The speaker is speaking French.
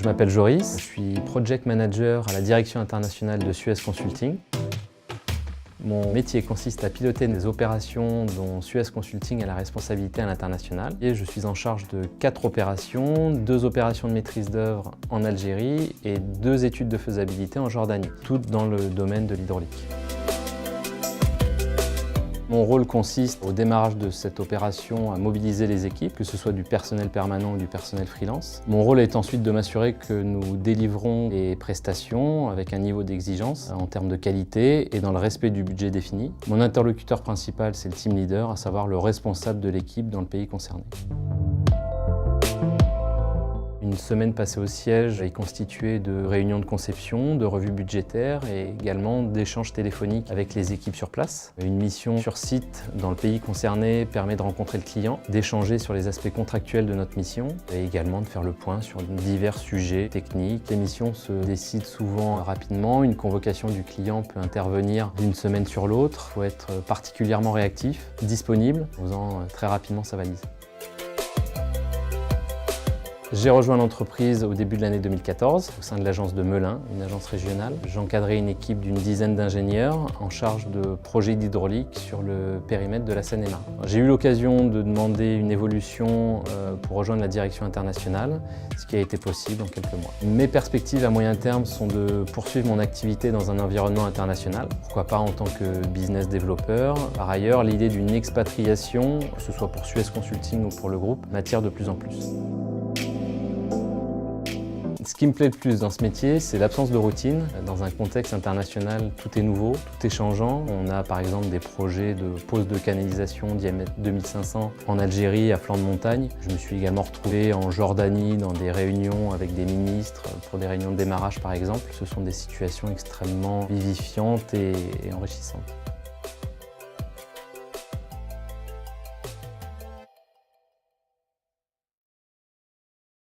Je m'appelle Joris, je suis Project Manager à la direction internationale de Suez Consulting. Mon métier consiste à piloter des opérations dont Suez Consulting a la responsabilité à l'international. Et je suis en charge de 4 opérations, 2 opérations de maîtrise d'œuvre en Algérie et 2 études de faisabilité en Jordanie, toutes dans le domaine de l'hydraulique. Mon rôle consiste au démarrage de cette opération à mobiliser les équipes, que ce soit du personnel permanent ou du personnel freelance. Mon rôle est ensuite de m'assurer que nous délivrons les prestations avec un niveau d'exigence en termes de qualité et dans le respect du budget défini. Mon interlocuteur principal, c'est le team leader, à savoir le responsable de l'équipe dans le pays concerné. Une semaine passée au siège est constituée de réunions de conception, de revues budgétaires et également d'échanges téléphoniques avec les équipes sur place. Une mission sur site dans le pays concerné permet de rencontrer le client, d'échanger sur les aspects contractuels de notre mission et également de faire le point sur divers sujets techniques. Les missions se décident souvent rapidement. Une convocation du client peut intervenir d'une semaine sur l'autre. Il faut être particulièrement réactif, disponible, en faisant très rapidement sa valise. J'ai rejoint l'entreprise au début de l'année 2014 au sein de l'agence de Melun, une agence régionale. J'encadrais une équipe d'une dizaine d'ingénieurs en charge de projets d'hydraulique sur le périmètre de la Seine-et-Marne. J'ai eu l'occasion de demander une évolution pour rejoindre la direction internationale, ce qui a été possible en quelques mois. Mes perspectives à moyen terme sont de poursuivre mon activité dans un environnement international, pourquoi pas en tant que business développeur. Par ailleurs, l'idée d'une expatriation, que ce soit pour Suez Consulting ou pour le groupe, m'attire de plus en plus. Ce qui me plaît le plus dans ce métier, c'est l'absence de routine. Dans un contexte international, tout est nouveau, tout est changeant. On a par exemple des projets de pose de canalisation diamètre 2500 en Algérie, à flanc de montagne. Je me suis également retrouvé en Jordanie dans des réunions avec des ministres, pour des réunions de démarrage par exemple. Ce sont des situations extrêmement vivifiantes et enrichissantes.